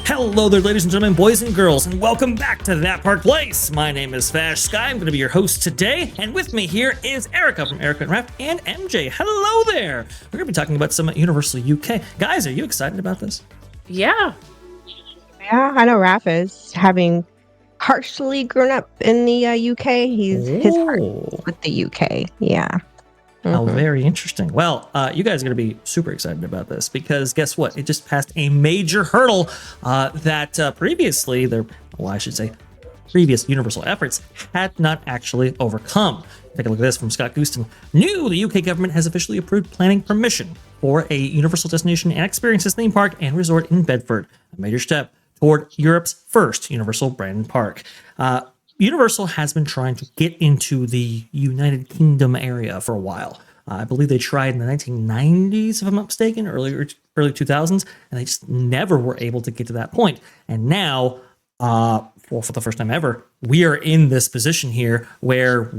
Hello there, ladies and gentlemen, boys and girls, and welcome back to That Park Place. My name is Vash Sky. I'm going to be your host today, and with me here is Erika from Erika of Raf and MJ. Hello there. We're going to be talking about some Universal UK. Guys, are you excited about this? Yeah. Yeah, I know Raf is having partially grown up in the UK. His heart is with the UK. Yeah. Oh, very interesting. Well, you guys are going to be super excited about this because guess what? It just passed a major hurdle that previously, previous Universal efforts had not actually overcome. Take a look at this from Scott Gooston. New, the UK government has officially approved planning permission for a Universal Destination and Experiences theme park and resort in Bedford, a major step toward Europe's first Universal branded park. Universal has been trying to get into the United Kingdom area for a while. I believe they tried in the 1990s, if I'm not mistaken, early 2000s, and they just never were able to get to that point. And now, for the first time ever, we are in this position here where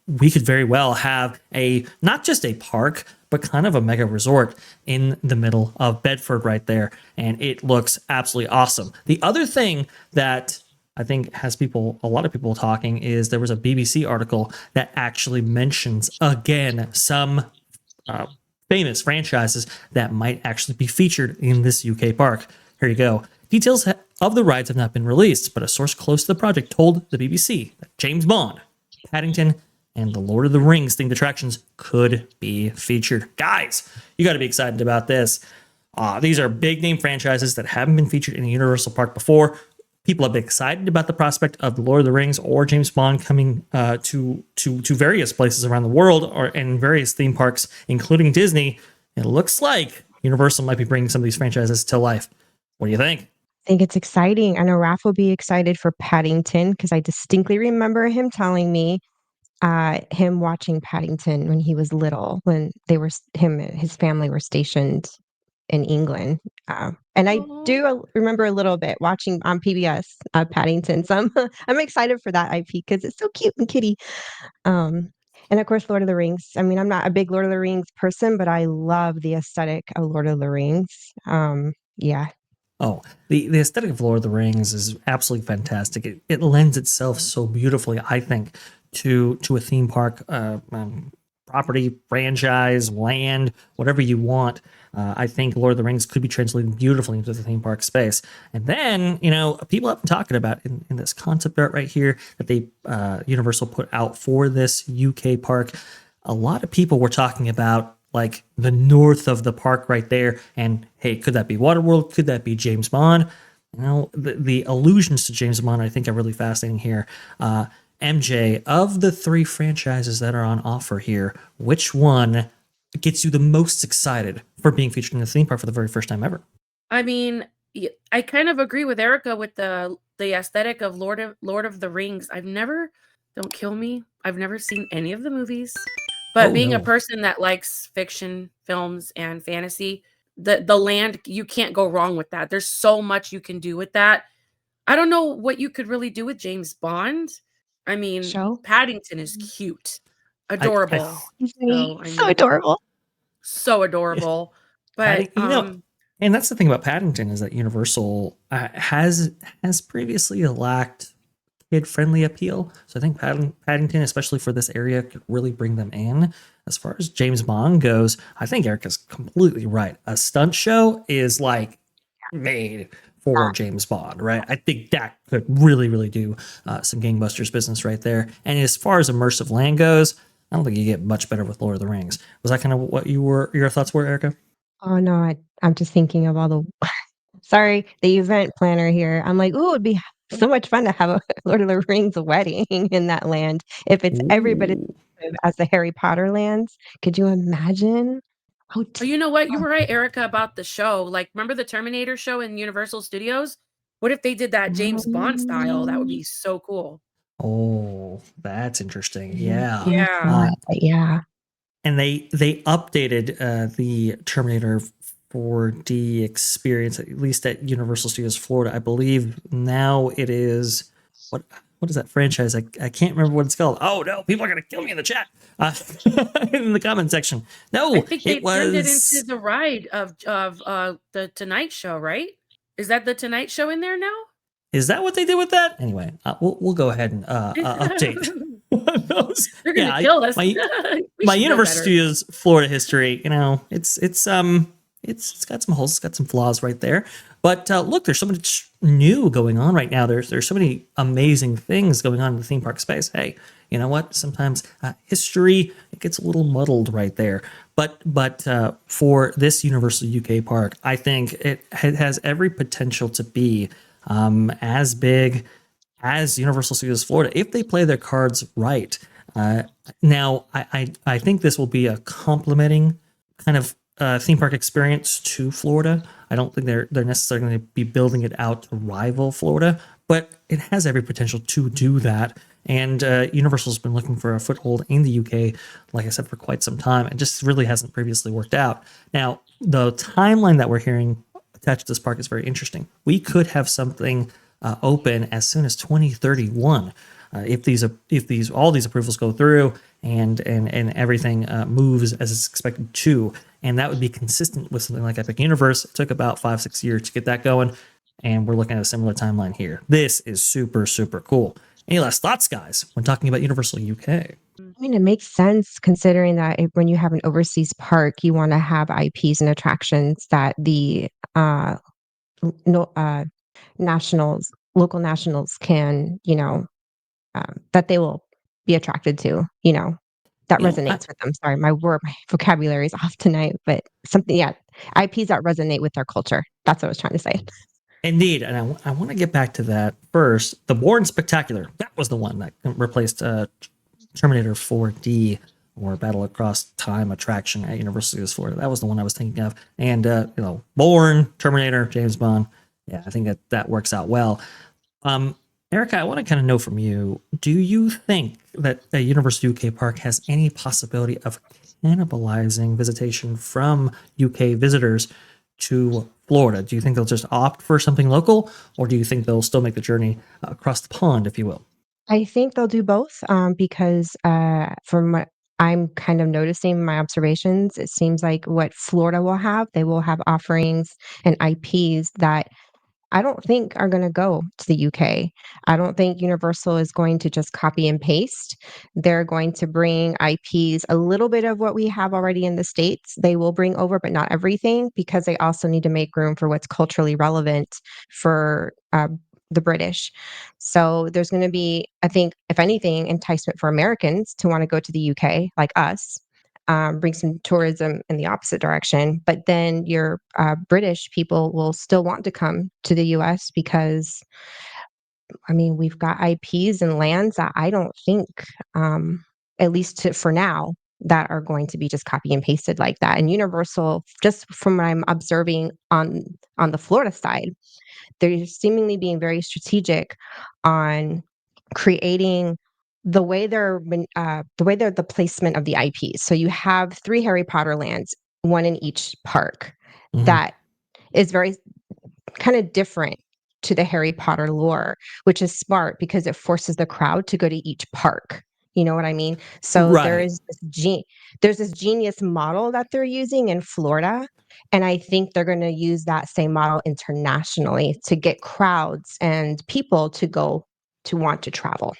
we could very well have not just a park, but kind of a mega resort in the middle of Bedford right there. And it looks absolutely awesome. The other thing that I think has a lot of people talking is there was a BBC article that actually mentions again some famous franchises that might actually be featured in this UK park. Here you go. Details of the rides have not been released, but a source close to the project told the BBC that James Bond, Paddington, and the Lord of the Rings themed attractions could be featured. Guys, you got to be excited about this. These are big name franchises that haven't been featured in a Universal park before. People have been excited about the prospect of the Lord of the Rings or James Bond coming to various places around the world or in various theme parks, including Disney. It looks like Universal might be bringing some of these franchises to life. What do you think? I think it's exciting. I know Raf will be excited for Paddington because I distinctly remember him telling me him watching Paddington when he was little, when him and his family were stationed in England. And I do remember a little bit watching on PBS Paddington. So I'm excited for that IP because it's so cute and kitty. And of course, Lord of the Rings. I mean, I'm not a big Lord of the Rings person, but I love the aesthetic of Lord of the Rings. Yeah. Oh, the aesthetic of Lord of the Rings is absolutely fantastic. It lends itself so beautifully, I think, to a theme park property, franchise, land, whatever you want. I think Lord of the Rings could be translated beautifully into the theme park space. And then, people have been talking about in this concept art right here that they Universal put out for this UK park. A lot of people were talking about like the north of the park right there. And hey, could that be Waterworld? Could that be James Bond? The allusions to James Bond, I think, are really fascinating here. MJ, of the three franchises that are on offer here, which one gets you the most excited for being featured in the theme park for the very first time ever? I mean, I kind of agree with Erika with the aesthetic of Lord of the Rings. Don't kill me, I've never seen any of the movies, but being a person that likes fiction, films, and fantasy, the land, you can't go wrong with that. There's so much you can do with that. I don't know what you could really do with James Bond. I mean, Paddington is cute, adorable. So adorable. So adorable. But and that's the thing about Paddington is that Universal has previously lacked kid-friendly appeal. So I think Paddington, especially for this area, could really bring them in. As far as James Bond goes, I think Erika's completely right. A stunt show is like made for James Bond, right? I think that could really, really do some gangbusters business right there. And as far as immersive land goes, I don't think you get much better with Lord of the Rings. Was that kind of what your thoughts were, Erika? Oh no, I'm just thinking of all the sorry, the event planner here. I'm like, ooh, it'd be so much fun to have a Lord of the Rings wedding in that land if it's everybody as the Harry Potter lands. Could you imagine? Oh, you know what? You were right, Erika, about the show. Like, remember the Terminator show in Universal Studios? What if they did that James Bond style? That would be so cool. Oh, that's interesting. Yeah. Yeah. And they updated the Terminator 4D experience, at least at Universal Studios Florida. I believe now it is what is that franchise? I can't remember what it's called. Oh no, people are gonna kill me in the chat, in the comment section. No, I think they turned it into the ride of the Tonight Show, right? Is that the Tonight Show in there now? Is that what they did with that? Anyway, we'll go ahead and update those. They're gonna kill us. My Universal Studios Florida history, it's got some holes, it's got some flaws right there. But look, there's so much new going on right now. There's so many amazing things going on in the theme park space. Hey, you know what? Sometimes history, it gets a little muddled right there. But for this Universal UK park, I think it has every potential to be as big as Universal Studios Florida if they play their cards right. Now, I think this will be a complementing kind of theme park experience to Florida. I don't think they're necessarily going to be building it out to rival Florida, but it has every potential to do that. And Universal's been looking for a foothold in the UK, like I said, for quite some time. It just really hasn't previously worked out. Now, the timeline that we're hearing attached to this park is very interesting. We could have something open as soon as 2031 if all these approvals go through and everything moves as it's expected to. And that would be consistent with something like Epic Universe. It took about 5-6 years to get that going, and we're looking at a similar timeline here. This is super, super cool. Any last thoughts, guys, when talking about Universal UK? I mean, it makes sense considering that when you have an overseas park, you want to have IPs and attractions that the local nationals can, that they will be attracted to, that resonates with them. Sorry, my vocabulary is off tonight, but something, IPs that resonate with their culture. That's what I was trying to say. Indeed, and I want to get back to that first. The Bourne Spectacular, that was the one that replaced Terminator 4D, or Battle Across Time attraction at Universal Studios Florida. That was the one I was thinking of. And, Bourne, Terminator, James Bond. Yeah, I think that works out well. Erika, I want to kind of know from you, do you think that a Universal UK park has any possibility of cannibalizing visitation from UK visitors to Florida? Do you think they'll just opt for something local, or do you think they'll still make the journey across the pond, if you will? I think they'll do both because from what I'm kind of noticing my observations, it seems like what Florida will have, they will have offerings and IPs that I don't think are going to go to the UK. I don't think Universal is going to just copy and paste. They're going to bring IPs, a little bit of what we have already in the States. They will bring over, but not everything, because they also need to make room for what's culturally relevant for the British. So there's going to be, I think, if anything, enticement for Americans to want to go to the UK, like us, bring some tourism in the opposite direction. But then your British people will still want to come to the US because, I mean, we've got IPs and lands that I don't think, at least for now, that are going to be just copy and pasted like that. And Universal, just from what I'm observing on the Florida side, they're seemingly being very strategic on creating the placement of the IPs. So you have 3 Harry Potter lands, one in each park. Mhm. That is very kind of different to the Harry Potter lore, which is smart because it forces the crowd to go to each park. You know what I mean? So Right. there's this genius model that they're using in Florida, and I think they're going to use that same model internationally to get crowds and people to go to want to travel.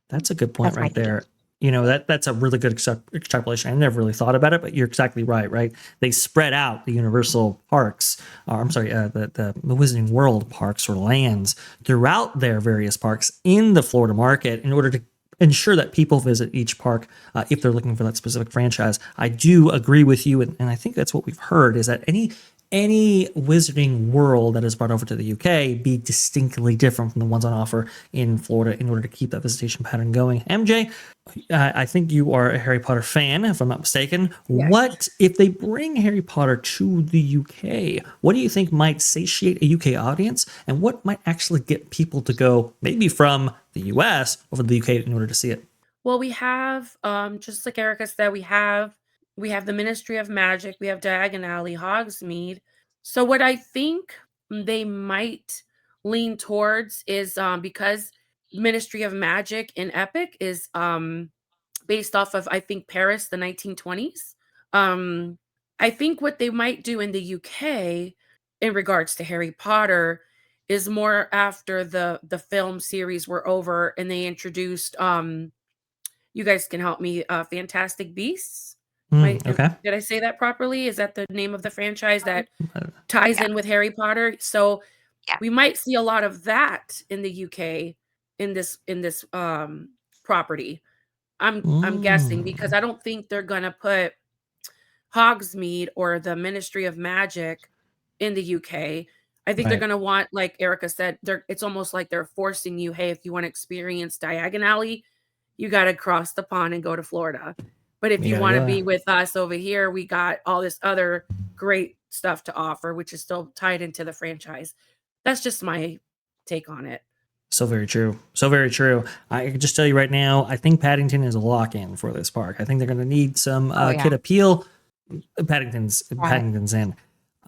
That's a good point That's my right thinking. there. That's a really good extrapolation. I never really thought about it, but you're exactly right? They spread out the Universal parks, or I'm sorry, the Wizarding World parks or lands throughout their various parks in the Florida market in order to ensure that people visit each park if they're looking for that specific franchise. I do agree with you, and I think that's what we've heard, is that any Wizarding World that is brought over to the UK be distinctly different from the ones on offer in Florida in order to keep that visitation pattern going. MJ, I think you are a Harry Potter fan, if I'm not mistaken. Yes. What if they bring Harry Potter to the UK? What do you think might satiate a UK audience, and what might actually get people to go maybe from the US over to the UK in order to see it? Well, we have, just like Erika said, we have the Ministry of Magic, we have Diagon Alley, Hogsmeade. So what I think they might lean towards is because Ministry of Magic in Epic is based off of, I think, Paris, the 1920s. I think what they might do in the UK in regards to Harry Potter is more after the film series were over and they introduced you guys can help me, Fantastic Beasts. Okay. Did I say that properly? Is that the name of the franchise that Uh, ties Yeah. in with Harry Potter? So Yeah. we might see a lot of that in the UK in this property. I'm guessing because I don't think they're gonna put Hogsmeade or the Ministry of Magic in the UK. I think they're Right. gonna want, like Erica said, it's almost like they're forcing you, hey, if you want to experience Diagon Alley, you got to cross the pond and go to Florida. But if You you gotta want to go be there. with us over here, we got all this other great stuff to offer, which is still tied into the franchise. That's just my take on it. So very true. So very true. I can just tell you right now, I think Paddington is a lock-in for this park. I think they're going to need some Oh, yeah. kid appeal. Paddington's Right. in.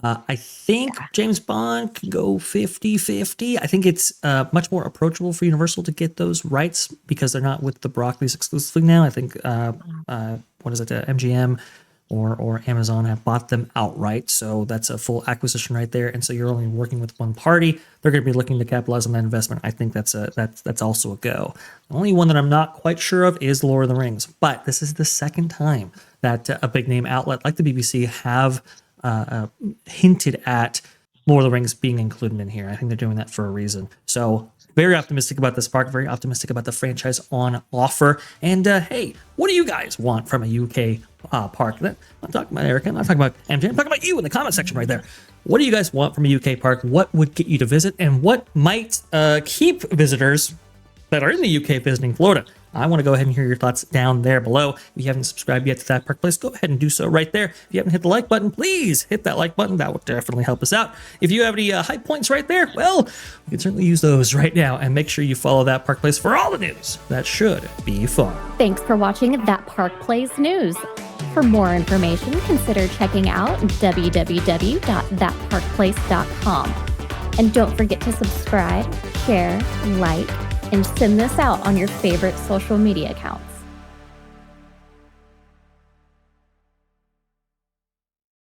I think Yeah. James Bond could go 50-50. I think it's much more approachable for Universal to get those rights because they're not with the Broccoli's exclusively now. I think, what is it, MGM or Amazon have bought them outright. So that's a full acquisition right there. And so you're only working with one party. They're going to be looking to capitalize on that investment. I think that's also a go. The only one that I'm not quite sure of is Lord of the Rings. But this is the second time that a big name outlet like the BBC have hinted at Lord of the Rings being included in here. I think they're doing that for a reason. So very optimistic about this park, very optimistic about the franchise on offer. And hey, what do you guys want from a UK park? I'm not talking about Erica, I'm not talking about MJ, I'm talking about you in the comment section right there. What do you guys want from a UK park? What would get you to visit? And what might keep visitors that are in the UK visiting Florida? I want to go ahead and hear your thoughts down there below. If you haven't subscribed yet to That Park Place, go ahead and do so right there. If you haven't hit the like button, please hit that like button. That would definitely help us out. If you have any high points right there, well, we can certainly use those right now. And make sure you follow That Park Place for all the news. That should be fun. Thanks for watching That Park Plays News. For more information, consider checking out www.thatparkplace.com. And don't forget to subscribe, share, like, and send this out on your favorite social media accounts.